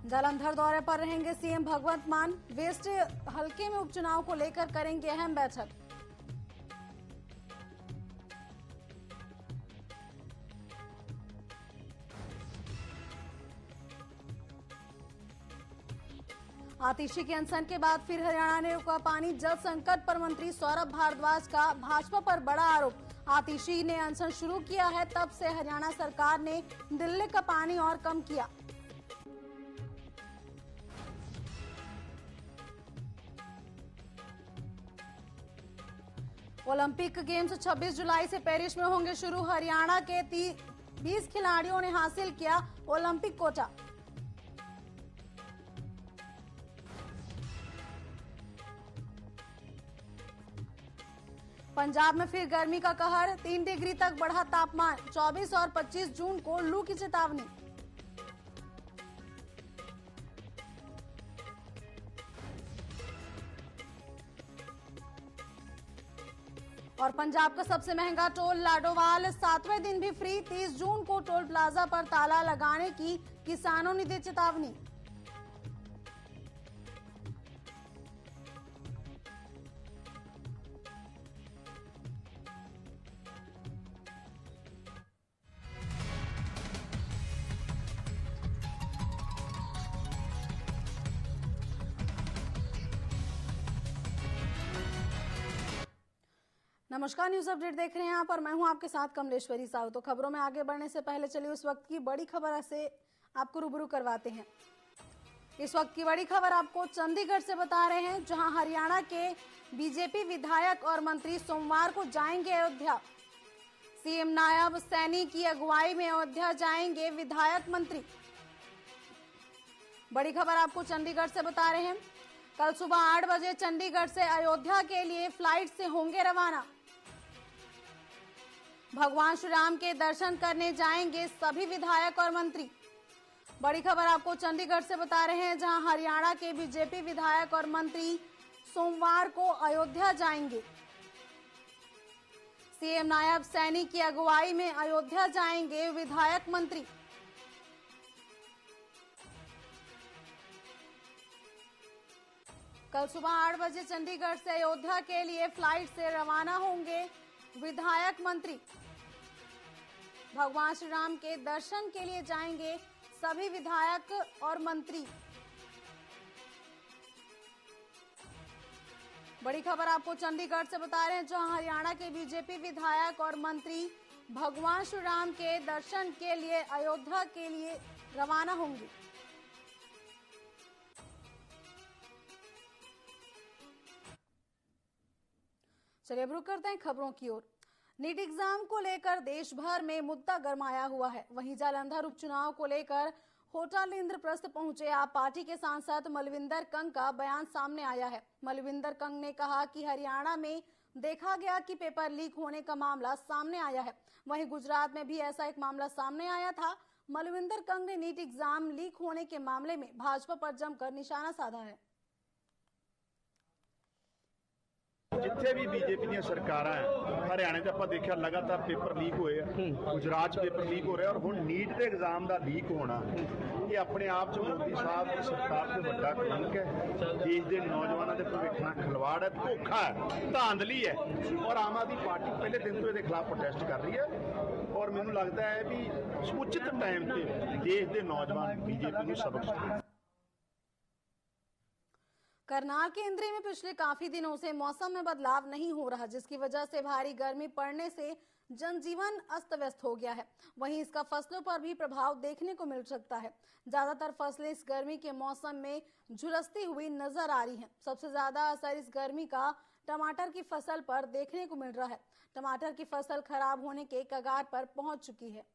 जालंधर दौरे पर रहेंगे सीएम भगवंत मान। वेस्ट हलके में उपचुनाव को लेकर करेंगे अहम बैठक। आतिशी के अनशन के बाद फिर हरियाणा ने रोका पानी। जल संकट पर मंत्री सौरभ भारद्वाज का भाजपा पर बड़ा आरोप। आतिशी ने अनशन शुरू किया है, तब से हरियाणा सरकार ने दिल्ली का पानी और कम किया। ओलंपिक गेम्स 26 जुलाई से पेरिस में होंगे शुरू। हरियाणा के 20 खिलाड़ियों ने हासिल किया ओलंपिक कोटा। पंजाब में फिर गर्मी का कहर। 3 डिग्री तक बढ़ा तापमान। 24 और 25 जून को लू की चेतावनी। और पंजाब का सबसे महंगा टोल लाडोवाल 7वें दिन भी फ्री। 30 जून को टोल प्लाजा पर ताला लगाने की किसानों ने दी चेतावनी। नमस्कार, न्यूज अपडेट देख रहे हैं आप और मैं हूं आपके साथ कमलेश्वरी साहू। तो खबरों में आगे बढ़ने से पहले चलिए उस वक्त की बड़ी खबर से आपको रूबरू करवाते हैं। इस वक्त की बड़ी खबर आपको चंडीगढ़ से बता रहे हैं, जहां हरियाणा के बीजेपी विधायक और मंत्री सोमवार को जाएंगे अयोध्या। सीएम नायब सैनी की अगुवाई में अयोध्या जाएंगे विधायक मंत्री। बड़ी खबर आपको चंडीगढ़ से बता रहे हैं। कल सुबह 8 बजे चंडीगढ़ से अयोध्या के लिए फ्लाइट से होंगे रवाना। भगवान श्री राम के दर्शन करने जाएंगे सभी विधायक और मंत्री। बड़ी खबर आपको चंडीगढ़ से बता रहे हैं, जहां हरियाणा के बीजेपी विधायक और मंत्री सोमवार को अयोध्या जाएंगे। सीएम नायब सैनी की अगुवाई में अयोध्या जाएंगे विधायक मंत्री। कल सुबह 8 बजे चंडीगढ़ से अयोध्या के लिए फ्लाइट से रवाना होंगे विधायक मंत्री। भगवान श्री राम के दर्शन के लिए जाएंगे सभी विधायक और मंत्री। बड़ी खबर आपको चंडीगढ़ से बता रहे हैं, जहां हरियाणा के बीजेपी विधायक और मंत्री भगवान श्री राम के दर्शन के लिए अयोध्या के लिए रवाना होंगे। चलिए अब रुक करते हैं खबरों की ओर। नीट एग्जाम को लेकर देश भर में मुद्दा गरमाया हुआ है। वहीं जालंधर उपचुनाव को लेकर होटल इंद्रप्रस्थ पहुंचे आप पार्टी के सांसद मलविंदर कंग का बयान सामने आया है। मलविंदर कंग ने कहा कि हरियाणा में देखा गया कि पेपर लीक होने का मामला सामने आया है। वहीं गुजरात में भी ऐसा एक मामला सामने आया था। मलविंदर कंग ने नीट एग्जाम लीक होने के मामले में भाजपा पर जमकर निशाना साधा है। जिथे भी बीजेपी दी सरकारां हरियाणे च आपां देखिया लगातार पेपर लीक होए आ। गुजरात च पेपर लीक हो रहा और हुण नीट के एग्जाम का लीक होना ये अपने आप च मोदी साहब की सरकार से बड़ा कलंक है। देश के नौजवानों के भविख नाल खिलवाड़ है, धोखा है, धांधली है। और आम आदमी पार्टी पहले दिन तो इसके खिलाफ प्रोटेस्ट कर रही है और मैनूं लगता है भी उचित टाइम से देश के नौजवान बीजेपी को सबक सिखाएं। करनाल के इंद्री में पिछले काफी दिनों से मौसम में बदलाव नहीं हो रहा, जिसकी वजह से भारी गर्मी पड़ने से जनजीवन अस्त व्यस्त हो गया है। वहीं इसका फसलों पर भी प्रभाव देखने को मिल सकता है। ज्यादातर फसलें इस गर्मी के मौसम में झुलसती हुई नजर आ रही हैं। सबसे ज्यादा असर इस गर्मी का टमाटर की फसल पर देखने को मिल रहा है। टमाटर की फसल खराब होने के कगार पर पहुंच चुकी है।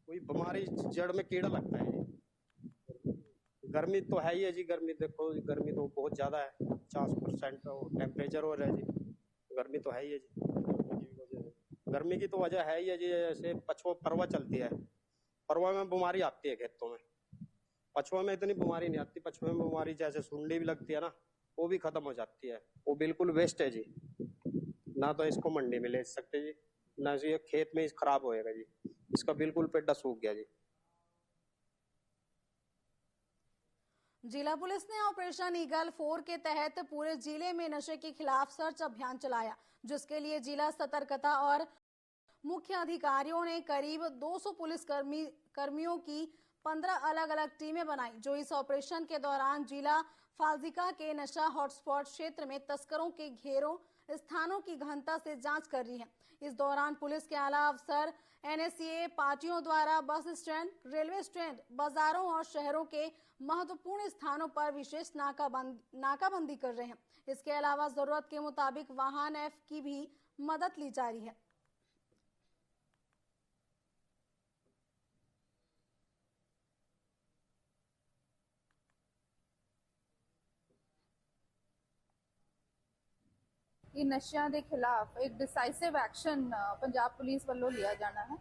कोई बीमारी जड़ में कीड़ा लगता है गर्मी तो है ही है जी। गर्मी देखो, गर्मी तो बहुत ज़्यादा है, 50% टेम्परेचर हो रहा है जी। गर्मी तो है ही है जी। गर्मी की तो वजह है ही है जी, जैसे परवा चलती है, परवा में बीमारी आती है खेतों में। पछुआ में इतनी बीमारी नहीं आती, पछुआ में बीमारी जैसे सुंडी भी लगती है ना, वो भी खत्म हो जाती है। वो बिल्कुल वेस्ट है जी, ना तो इसको मंडी में ले सकते जी, ना ये खेत में खराब होएगा जी। इसका बिल्कुल पेड़ा सूख गया जी। जिला पुलिस ने ऑपरेशन ईगल 4 के तहत पूरे जिले में नशे के खिलाफ सर्च अभियान चलाया, जिसके लिए जिला सतर्कता और मुख्य अधिकारियों ने करीब 200 पुलिस कर्मियों की 15 अलग अलग टीमें बनाई, जो इस ऑपरेशन के दौरान जिला फाजिका के नशा हॉटस्पॉट क्षेत्र में तस्करों के घेरों स्थानों की गहनता से जांच कर रही है। इस दौरान पुलिस के आला अफसर एनएसए पार्टियों द्वारा बस स्टैंड, रेलवे स्टैंड, बाजारों और शहरों के महत्वपूर्ण स्थानों पर विशेष नाकाबंदी कर रहे हैं। इसके अलावा जरूरत के मुताबिक वाहन एफ की भी मदद ली जा रही है। ਇਹ ਨਸ਼ਿਆਂ ਦੇ ਖਿਲਾਫ ਇੱਕ ਡਿਸਾਈਸਿਵ ਐਕਸ਼ਨ ਪੰਜਾਬ ਪੁਲਿਸ ਵੱਲੋਂ ਲਿਆ ਜਾਣਾ ਹੈ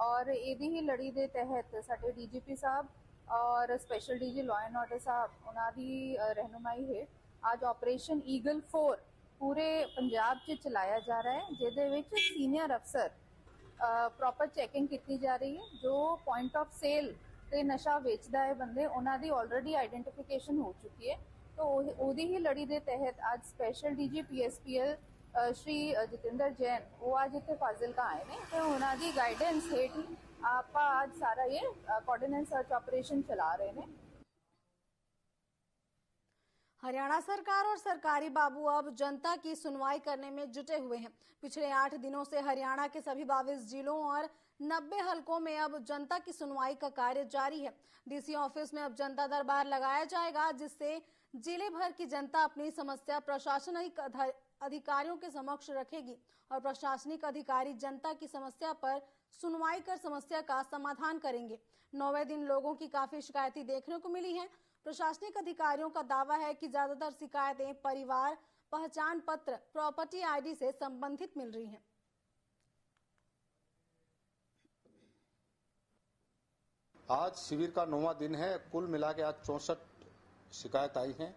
ਔਰ ਇਹਦੀ ਹੀ ਲੜੀ ਦੇ ਤਹਿਤ ਸਾਡੇ ਡੀਜੀਪੀ ਸਾਹਿਬ ਔਰ special DG law and order ਸਾਹਿਬ ਉਹਨਾਂ ਦੀ ਰਹਿਨੁਮਾਈ ਹੇਠ ਅੱਜ ਆਪਰੇਸ਼ਨ ਈਗਲ 4 ਪੂਰੇ ਪੰਜਾਬ 'ਚ ਚਲਾਇਆ ਜਾ ਰਿਹਾ ਹੈ, ਜਿਹਦੇ ਵਿੱਚ ਸੀਨੀਅਰ ਅਫਸਰ ਪ੍ਰੋਪਰ ਚੈਕਿੰਗ ਕੀਤੀ ਜਾ ਰਹੀ ਹੈ। ਜੋ ਪੁਆਇੰਟ ਆਫ ਸੇਲ ਤੇ ਨਸ਼ਾ ਵੇਚਦਾ ਹੈ ਬੰਦੇ, ਉਹਨਾਂ ਦੀ ਆਲਰੇਡੀ ਆਈਡੈਂਟੀਫਿਕੇਸ਼ਨ ਹੋ ਚੁੱਕੀ ਹੈ। तो ਉਹਦੀ ही लड़ी के तहत आज special DG PSPL Shri Jitendra Jain वो आज इतने फाजिलका आए ने, तो उन्होंने गाइडेंस हेठ ही आप आज सारा ये कोऑर्डिनेट सर्च ऑपरेशन चला रहे हैं। हरियाणा सरकार और सरकारी बाबू अब जनता की सुनवाई करने में जुटे हुए हैं। पिछले 8 दिनों से हरियाणा के सभी 22 जिलों और 90 हलकों में अब जनता की सुनवाई का कार्य जारी है। डीसी ऑफिस में अब जनता दरबार लगाया जाएगा, जिससे जिले भर की जनता अपनी समस्या प्रशासनिक अधिकारियों के समक्ष रखेगी और प्रशासनिक अधिकारी जनता की समस्या पर सुनवाई कर समस्या का समाधान करेंगे। 9वें दिन लोगों की काफी शिकायतें देखने को मिली हैं। प्रशासनिक अधिकारियों का दावा है कि ज्यादातर शिकायतें परिवार पहचान पत्र, प्रॉपर्टी आईडी से संबंधित मिल रही हैं। आज शिविर का 9वां दिन है। कुल मिला के आज 64 शिकायत आई हैं।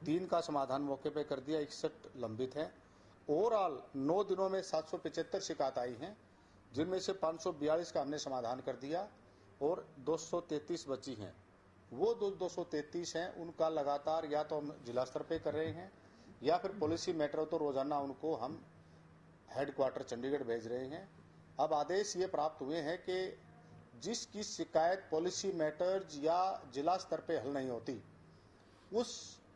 3 का समाधान मौके पे कर दिया, 61 लंबित हैं। ओवरऑल 9 दिनों में 775 शिकायत आई हैं, जिनमें से 542 का हमने समाधान कर दिया और 233 बची हैं। वो 233 हैं, उनका लगातार या तो हम जिला स्तर पे कर रहे हैं या फिर पॉलिसी मैटर हो तो रोजाना उनको हम हेडक्वार्टर चंडीगढ़ भेज रहे हैं। अब आदेश ये प्राप्त हुए हैं कि जिसकी शिकायत पॉलिसी मैटर्स या जिला स्तर पे हल नहीं होती, उस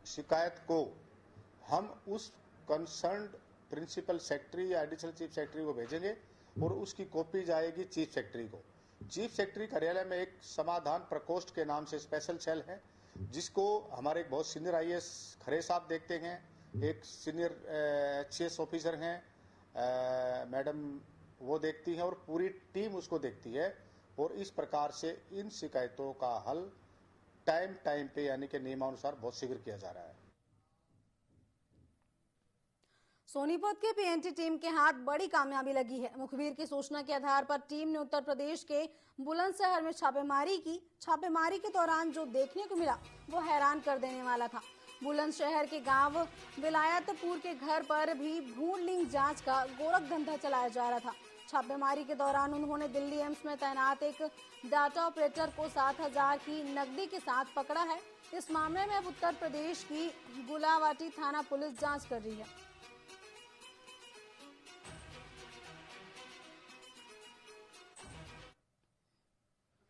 शिकायत को हम उस कंसर्न्ड प्रिंसिपल सेक्रेटरी या एडिशनल चीफ सेक्रेटरी को भेजेंगे और उसकी कॉपी जाएगी चीफ सेक्रेटरी को। चीफ सेक्रेटरी कार्यालय में एक समाधान प्रकोष्ठ के नाम से स्पेशल सेल है, जिसको हमारे एक बहुत सीनियर IAS खरे साहब देखते हैं, एक सीनियर HCS ऑफिसर हैं मैडम, वो देखती हैं और पूरी टीम उसको देखती है। और इस प्रकार से इन शिकायतों का हल टाइम पे यानी कि नियमानुसार बहुत शीघ्र किया जा रहा है। सोनीपत के PNT टीम के हाथ बड़ी कामयाबी लगी है। मुखबिर की सूचना के आधार पर टीम ने उत्तर प्रदेश के बुलंदशहर में छापेमारी की। छापेमारी के दौरान जो देखने को मिला वो हैरान कर देने वाला था। बुलंदशहर के गांव विलायतपुर के घर पर भी भ्रूण लिंग जांच का गोरख धंधा चलाया जा रहा था। छापेमारी के दौरान उन्होंने दिल्ली एम्स में तैनात एक डाटा ऑपरेटर को 7,000 की नकदी के साथ पकड़ा है। इस मामले में अब उत्तर प्रदेश की गुलावाटी थाना पुलिस जांच कर रही है।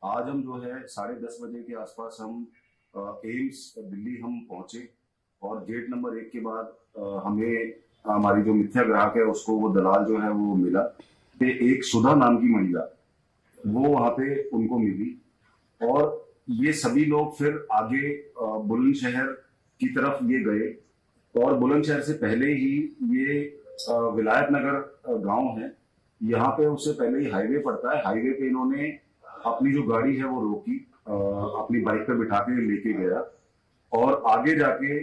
आज हम जो है 10:30 बजे के आसपास हम एम्स दिल्ली हम पहुंचे और गेट नंबर 1 के बाद हमें हमारी जो मिथ्या ग्राहक है उसको वो दलाल जो है वो मिला। एक सुधा नाम की महिला वो वहां पे उनको मिली और ये सभी लोग फिर आगे बुलंदशहर की तरफ ये गए और बुलंदशहर से पहले ही ये विलायत नगर गांव है, यहाँ पे उससे पहले ही हाईवे पड़ता है। हाईवे पे इन्होंने अपनी जो गाड़ी है वो रोकी, अपनी बाइक पे बिठा के लेके गया और आगे जाके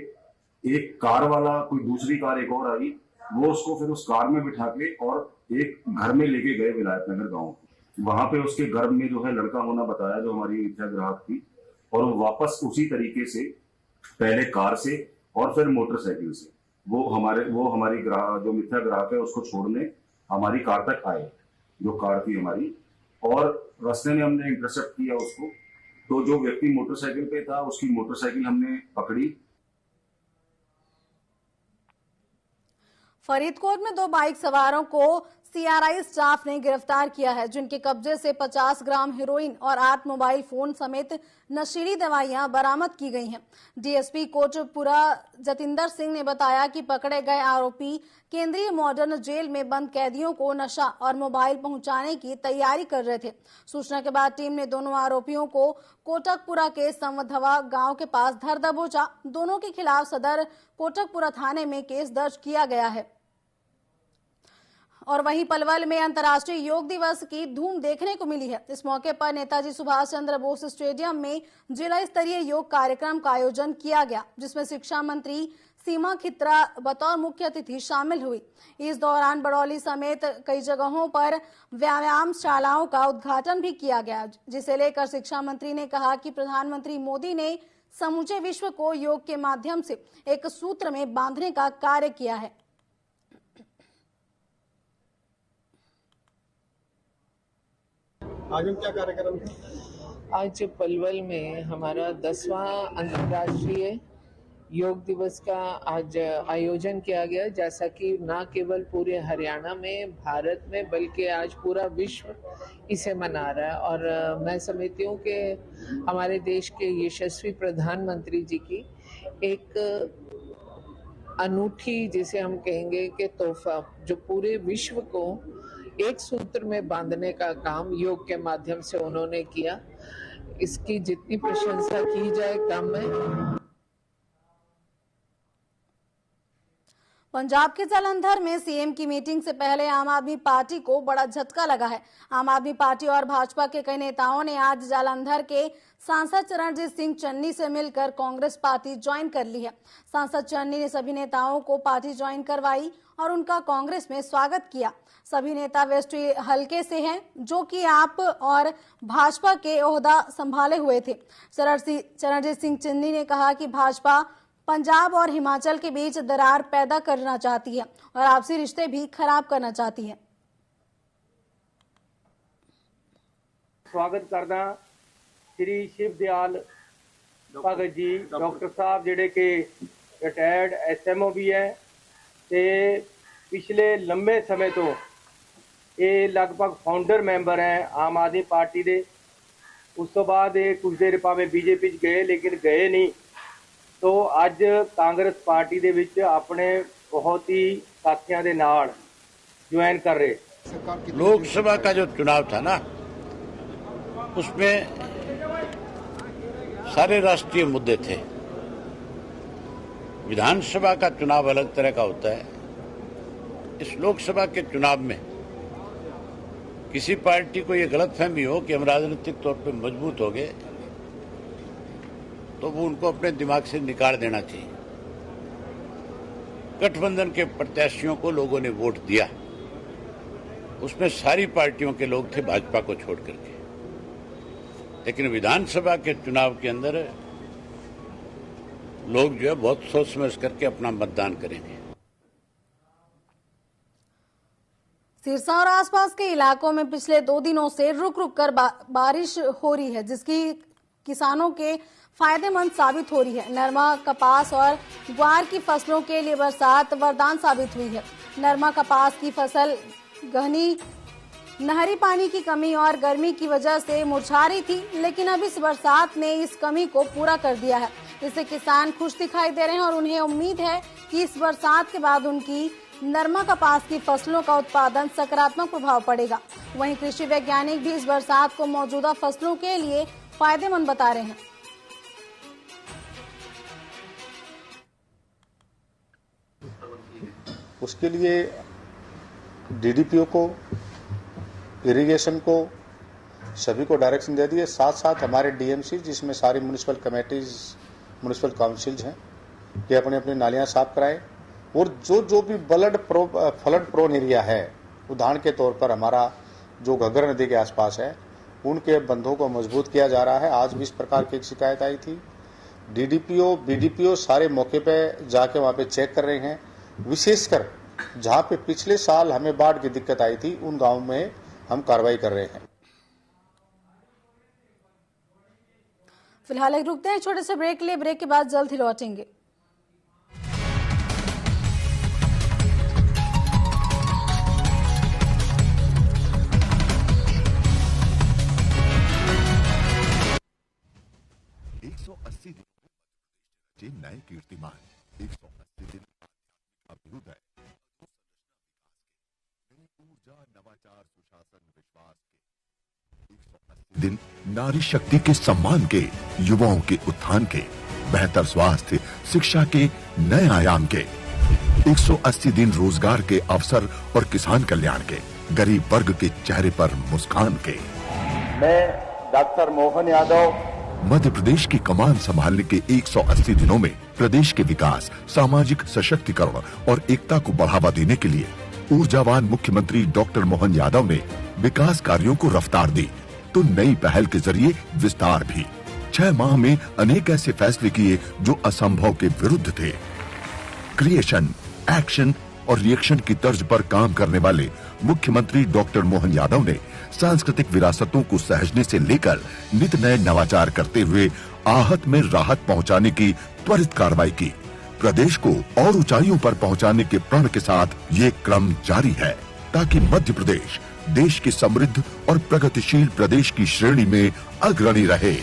एक कार वाला, कोई दूसरी कार एक और आई, वो उसको फिर उस कार में बिठा के और एक घर में लेके गए विलायतनगर गांव। वहां पे उसके घर में जो है लड़का होना बताया, जो हमारी मिथ्या ग्राहक थी, और वो वापस उसी तरीके से पहले कार से और फिर मोटरसाइकिल से वो हमारी जो मिथ्या ग्राहक है उसको छोड़ने हमारी कार तक आए, जो कार थी हमारी, और रास्ते में हमने इंटरसेप्ट किया उसको। तो जो व्यक्ति मोटरसाइकिल पे था उसकी मोटरसाइकिल हमने पकड़ी। फरीदकोट में 2 बाइक सवारों को सीआरआई स्टाफ ने गिरफ्तार किया है, जिनके कब्जे से 50 ग्राम हेरोइन और 8 मोबाइल फोन समेत नशीली दवाइयां बरामद की गई हैं। डीएसपी कोटपुरा जतिंदर सिंह ने बताया कि पकड़े गए आरोपी केंद्रीय मॉडर्न जेल में बंद कैदियों को नशा और मोबाइल पहुंचाने की तैयारी कर रहे थे। सूचना के बाद टीम ने दोनों आरोपियों को कोटकपुरा के संवधवा गांव के पास धर दबोचा। दोनों के खिलाफ सदर कोटकपुरा थाने में केस दर्ज किया गया है। और वहीं पलवल में अंतर्राष्ट्रीय योग दिवस की धूम देखने को मिली है। इस मौके पर नेताजी सुभाष चंद्र बोस स्टेडियम में जिला स्तरीय योग कार्यक्रम का आयोजन किया गया, जिसमें शिक्षा मंत्री सीमा खित्रा बतौर मुख्य अतिथि शामिल हुई। इस दौरान बड़ौली समेत कई जगहों पर व्यायाम शालाओं का उद्घाटन भी किया गया, जिसे लेकर शिक्षा मंत्री ने कहा कि प्रधानमंत्री मोदी ने समूचे विश्व को योग के माध्यम से एक सूत्र में बांधने का कार्य किया है। आज क्या कार्यक्रम है? आज पलवल में हमारा 10वां अंतर्राष्ट्रीय योग दिवस का आज आयोजन किया गया, जैसा कि न केवल पूरे हरियाणा में, भारत में, बल्कि आज पूरा विश्व इसे मना रहा है। और मैं समझती हूँ कि हमारे देश के यशस्वी प्रधानमंत्री जी की एक अनूठी, जिसे हम कहेंगे कि तोहफा, जो पूरे विश्व को एक सूत्र में बांधने का काम योग के माध्यम से उन्होंने किया, इसकी जितनी प्रशंसा की जाए कम है। पंजाब के जालंधर में सीएम की मीटिंग से पहले आम आदमी पार्टी को बड़ा झटका लगा है। आम आदमी पार्टी और भाजपा के कई नेताओं ने आज जालंधर के सांसद चरणजीत सिंह चन्नी से मिलकर कांग्रेस पार्टी ज्वाइन कर ली है। सांसद चन्नी ने सभी नेताओं को पार्टी ज्वाइन करवाई और उनका कांग्रेस में स्वागत किया। सभी नेता वेस्ट हलके से हैं, जो कि आप और भाजपा के ओहदा संभाले हुए थे। चरणजीत सिंह चन्नी ने कहा कि भाजपा पंजाब और हिमाचल के बीच दरार पैदा करना चाहती है और आपसी रिश्ते भी खराब करना चाहती है। स्वागत करदा श्री शिव दयाल भगत जी डॉक्टर साहब, जिहड़े कि रिटायर्ड SMO भी है ते पिछले लंबे समय तो ये लगभग फाउंडर मैंबर हैं आम आदमी पार्टी दे। उस तो बाद ये कुछ देर भावें बीजेपी गए, लेकिन गए नहीं। तो अज कांग्रेस पार्टी दे विच अपने बहुत ही साथियों के नाल ज्वाइन कर रहे। लोकसभा का जो चुनाव था ना, उसमें सारे राष्ट्रीय मुद्दे थे। विधानसभा का चुनाव अलग तरह का होता है। इस लोकसभा के चुनाव में किसी पार्टी को ये गलतफहमी हो कि हम राजनीतिक तौर पे मजबूत हो गए, तो वो उनको अपने दिमाग से निकाल देना चाहिए। गठबंधन के प्रत्याशियों को लोगों ने वोट दिया, उसमें सारी पार्टियों के लोग थे भाजपा को छोड़ करके। लेकिन विधानसभा के चुनाव के अंदर लोग जो है बहुत सोच समझ करके अपना मतदान करेंगे। सिरसा और आसपास के इलाकों में पिछले 2 दिनों से रुक रुक कर बारिश हो रही है, जिसकी किसानों के फायदेमंद साबित हो रही है। नरमा, कपास और ग्वार की फसलों के लिए बरसात वरदान साबित हुई है। नरमा कपास की फसल गहनी नहरी पानी की कमी और गर्मी की वजह से मुरझा रही थी, लेकिन अब इस बरसात ने इस कमी को पूरा कर दिया है। इससे किसान खुश दिखाई दे रहे हैं और उन्हें उम्मीद है कि इस बरसात के बाद उनकी नरमा कपास की फसलों का उत्पादन सकारात्मक प्रभाव पड़ेगा। वहीं कृषि वैज्ञानिक भी इस बरसात को मौजूदा फसलों के लिए फायदेमंद बता रहे हैं। उसके लिए डीडीपीओ को, इरिगेशन को, सभी को डायरेक्शन दे दिए। साथ साथ हमारे डीएमसी, जिसमें सारी म्युनिसिपल कमेटीज म्यूनिसिपल काउंसिल्स हैं कि अपने अपने नालियां साफ कराएं और जो भी फ्लड प्रोन एरिया है, उदाहरण के तौर पर हमारा जो घग्गर नदी के आसपास है, उनके बंधों को मजबूत किया जा रहा है। आज भी इस प्रकार की एक शिकायत आई थी। डीडीपीओ, बीडीपीओ सारे मौके पे जाके वहां पे चेक कर रहे हैं। विशेषकर जहां पे पिछले साल हमें बाढ़ की दिक्कत आई थी, उन गांवों में हम कार्रवाई कर रहे हैं। फिलहाल एक रुकते हैं छोटे से ब्रेक के लिए। ब्रेक के बाद जल्द ही लौटेंगे। नए कीर्तिमान 180 दिन अभ्युदय, ऊर्जा, नवाचार, सुशासन, विश्वास के 180 दिन नारी शक्ति के सम्मान के, युवाओं के उत्थान के, बेहतर स्वास्थ्य, शिक्षा के नए आयाम के, 180 दिन रोजगार के अवसर और किसान कल्याण के, गरीब वर्ग के चेहरे पर मुस्कान के। मैं डॉक्टर मोहन यादव मध्य प्रदेश की कमान संभालने के 180 दिनों में प्रदेश के विकास, सामाजिक सशक्तिकरण और एकता को बढ़ावा देने के लिए ऊर्जावान मुख्यमंत्री डॉक्टर मोहन यादव ने विकास कार्यों को रफ्तार दी, तो नई पहल के जरिए विस्तार भी। 6 माह में अनेक ऐसे फैसले किए जो असंभव के विरुद्ध थे। क्रिएशन, एक्शन और रिएक्शन की तर्ज पर काम करने वाले मुख्यमंत्री डॉक्टर मोहन यादव ने सांस्कृतिक विरासतों को सहेजने से लेकर नित नए नवाचार करते हुए आहत में राहत पहुंचाने की त्वरित कार्रवाई की। प्रदेश को और ऊंचाइयों पर पहुंचाने के प्रण के साथ ये क्रम जारी है, ताकि मध्य प्रदेश देश के समृद्ध और प्रगतिशील प्रदेश की श्रेणी में अग्रणी रहे।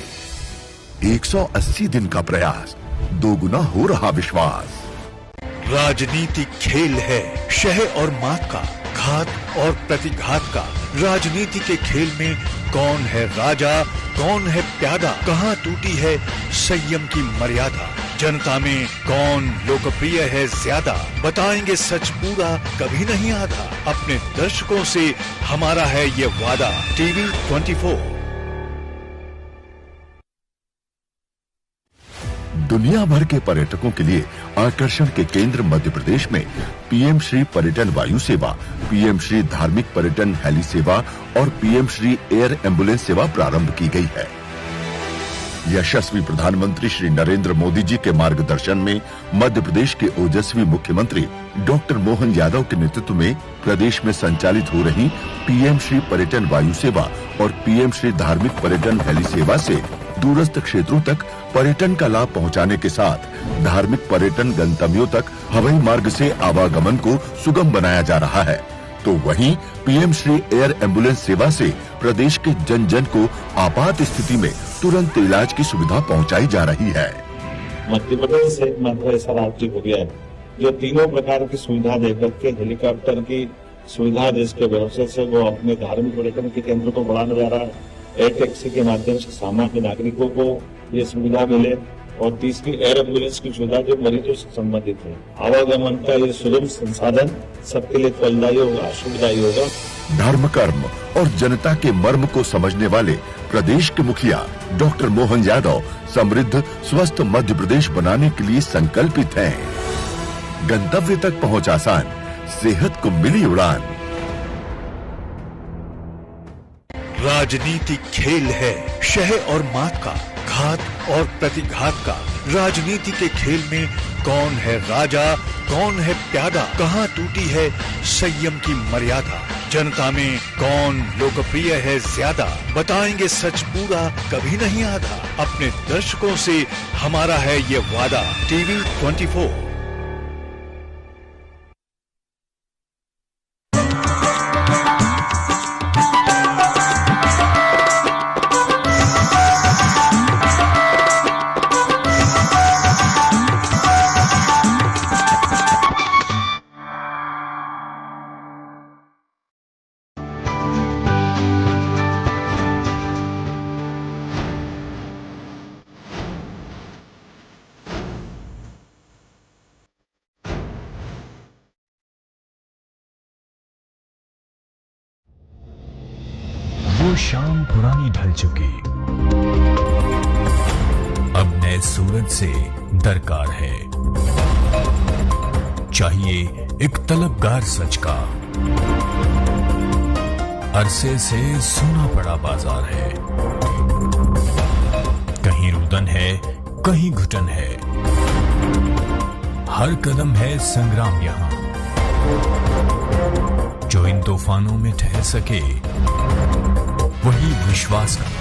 180 दिन का प्रयास, दोगुना हो रहा विश्वास। राजनीति खेल है, शह और मात का, घात और प्रतिघात का। राजनीति के खेल में कौन है राजा, कौन है प्यादा, कहाँ टूटी है संयम की मर्यादा, जनता में कौन लोकप्रिय है ज्यादा। बताएंगे सच पूरा, कभी नहीं आधा, अपने दर्शकों से हमारा है ये वादा। टीवी 24। दुनिया भर के पर्यटकों के लिए आकर्षण के केंद्र मध्य प्रदेश में पीएम श्री पर्यटन वायु सेवा, पीएम श्री धार्मिक पर्यटन हेली सेवा और पीएम श्री एयर एम्बुलेंस सेवा प्रारंभ की गई है। यशस्वी प्रधानमंत्री श्री नरेंद्र मोदी जी के मार्गदर्शन में मध्य प्रदेश के ओजस्वी मुख्यमंत्री डॉक्टर मोहन यादव के नेतृत्व में प्रदेश में संचालित हो रही पीएम श्री पर्यटन वायु सेवा और पीएम श्री धार्मिक पर्यटन हेली सेवा से दूरस्थ क्षेत्रों तक पर्यटन का लाभ पहुंचाने के साथ धार्मिक पर्यटन गंतव्यों तक हवाई मार्ग से आवागमन को सुगम बनाया जा रहा है। तो वहीं पीएम श्री एयर एम्बुलेंस सेवा से प्रदेश के जन जन को आपात स्थिति में तुरंत इलाज की सुविधा पहुंचाई जा रही है। मध्य प्रदेश एक मात्र ऐसा राज्य हो गया है जो तीनों प्रकार की सुविधा देकर के हेलीकॉप्टर की सुविधा जिसके भरोसे से वो अपने धार्मिक पर्यटन के केंद्र को बढ़ाने जा रहा है। एयर टैक्सी के माध्यम से सामान्य नागरिकों को ये सुविधा मिले, और तीसरी एयर एम्बुलेंस की सुविधा जो मरीजों से संबंधित है। आवागमन का ये सुलभ संसाधन सबके लिए फलदायी होगा, सुविधायी होगा। धर्म, कर्म और जनता के मर्म को समझने वाले प्रदेश के मुखिया डॉक्टर मोहन यादव समृद्ध स्वस्थ मध्य प्रदेश बनाने के लिए संकल्पित हैं। गंतव्य तक पहुंच आसान, सेहत को मिली उड़ान। राजनीति खेल है, शह और मात का, घात और प्रतिघात का। राजनीति के खेल में कौन है राजा, कौन है प्यादा, कहाँ टूटी है संयम की मर्यादा, जनता में कौन लोकप्रिय है ज्यादा। बताएंगे सच पूरा, कभी नहीं आधा, अपने दर्शकों से हमारा है ये वादा। टीवी 24। शाम पुरानी ढल चुकी, अब नए सूरज से दरकार है। चाहिए एक तलबगार सच का, अरसे से सुना पड़ा बाजार है। कहीं रुदन है, कहीं घुटन है, हर कदम है संग्राम यहां। जो इन तूफानों में ठहर सके वही विश्वास का।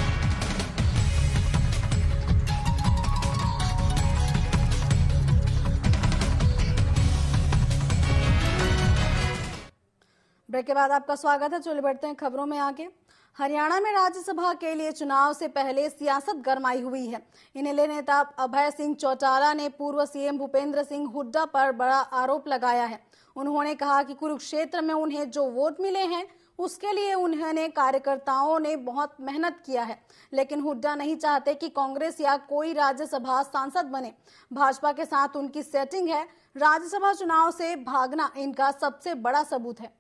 ब्रेक के बाद आपका स्वागत है। चलिए बढ़ते हैं खबरों में आगे। हरियाणा में राज्यसभा के लिए चुनाव से पहले सियासत गरमाई हुई है। इनेलो नेता अभय सिंह चौटाला ने पूर्व सीएम भूपेंद्र सिंह हुड्डा पर बड़ा आरोप लगाया है। उन्होंने कहा कि कुरुक्षेत्र में उन्हें जो वोट मिले हैं उसके लिए उन्होंने कार्यकर्ताओं ने बहुत मेहनत किया है, लेकिन हुड्डा नहीं चाहते कि कांग्रेस या कोई राज्यसभा सांसद बने। भाजपा के साथ उनकी सेटिंग है। राज्यसभा चुनाव से भागना इनका सबसे बड़ा सबूत है।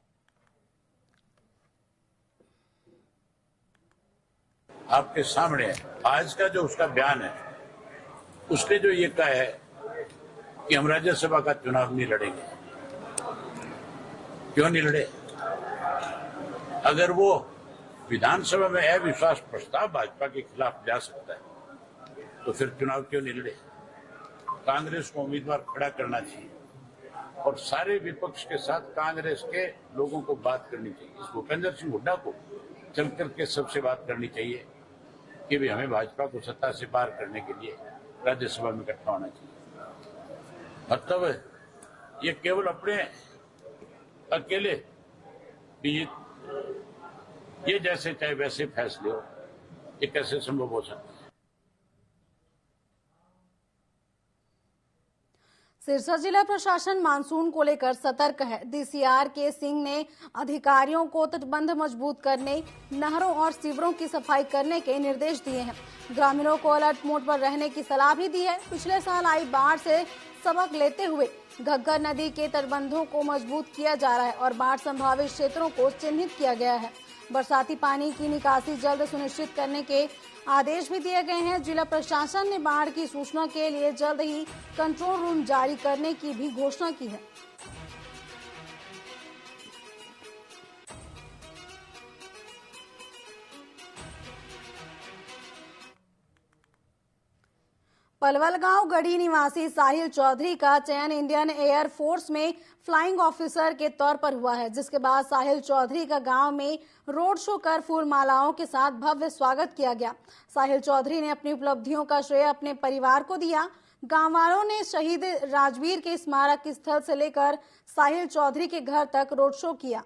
आपके सामने है आज का जो उसका बयान है, उसने जो ये कहा है कि हम राज्यसभा का चुनाव नहीं लड़ेंगे। क्यों नहीं लड़े? अगर वो विधानसभा में अविश्वास प्रस्ताव भाजपा के खिलाफ जा सकता है तो फिर चुनाव क्यों नहीं लड़े? कांग्रेस को उम्मीदवार खड़ा करना चाहिए और सारे विपक्ष के साथ कांग्रेस के लोगों को बात करनी चाहिए। इस भूपेंद्र सिंह हुड्डा को चल करके सबसे बात करनी चाहिए कि भी हमें भाजपा को सत्ता से पार करने के लिए राज्यसभा में इकट्ठा होना चाहिए। मतलब ये केवल अपने अकेले ये जैसे चाहे वैसे फैसले हो, ये कैसे संभव हो सकता है? सिरसा जिला प्रशासन मानसून को लेकर सतर्क है। डीसीआर के सिंह ने अधिकारियों को तटबंध मजबूत करने, नहरों और सीवरों की सफाई करने के निर्देश दिए हैं। ग्रामीणों को अलर्ट मोड पर रहने की सलाह भी दी है। पिछले साल आई बाढ़ से सबक लेते हुए घग्गर नदी के तटबंधों को मजबूत किया जा रहा है और बाढ़ संभावित क्षेत्रों को चिन्हित किया गया है। बरसाती पानी की निकासी जल्द सुनिश्चित करने के आदेश भी दिए गए हैं। जिला प्रशासन ने बाढ़ की सूचना के लिए जल्द ही कंट्रोल रूम जारी करने की भी घोषणा की है। पलवल गांव गढ़ी निवासी साहिल चौधरी का चयन इंडियन एयर फोर्स में फ्लाइंग ऑफिसर के तौर पर हुआ है, जिसके बाद साहिल चौधरी का गांव में रोड शो कर फूल मालाओं के साथ भव्य स्वागत किया गया। साहिल चौधरी ने अपनी उपलब्धियों का श्रेय अपने परिवार को दिया। गांव वालों ने शहीद राजवीर के स्मारक स्थल से लेकर साहिल चौधरी के घर तक रोड शो किया।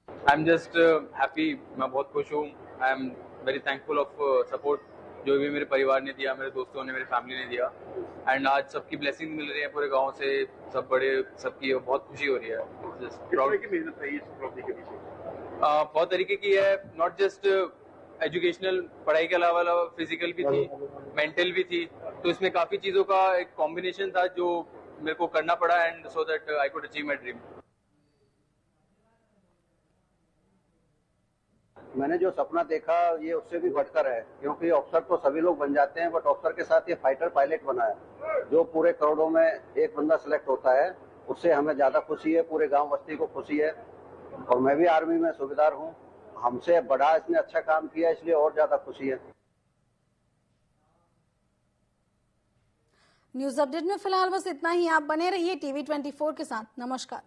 आई एम जस्ट हैप्पी, मैं बहुत खुश हूँ। I am very thankful of support जो भी मेरे परिवार ने दिया, मेरे दोस्तों ने, मेरी फैमिली ने दिया। एंड आज सबकी ब्लेसिंग मिल रही है पूरे गांव से, सब बड़े सबकी बहुत खुशी हो रही है। मेहनत है इस उपलब्धि के पीछे बहुत तरीके की है। नॉट जस्ट एजुकेशनल, पढ़ाई के अलावा फिजिकल भी थी, मेंटल भी थी। तो इसमें काफी चीजों का एक कॉम्बिनेशन था जो मेरे को करना पड़ा and so that I could achieve my dream. मैंने जो सपना देखा ये उससे भी बढ़कर है, क्योंकि अफसर तो सभी लोग बन जाते हैं, बट अफसर के साथ ये फाइटर पायलट बना है जो पूरे करोड़ों में एक बंदा सिलेक्ट होता है। उससे हमें ज्यादा खुशी है, पूरे गांव बस्ती को खुशी है। और मैं भी आर्मी में सूबेदार हूं, हमसे बड़ा इसने अच्छा काम किया, इसलिए और ज्यादा खुशी है। न्यूज अपडेट में फिलहाल बस इतना ही। आप बने रहिए टीवी 24 के साथ। नमस्कार।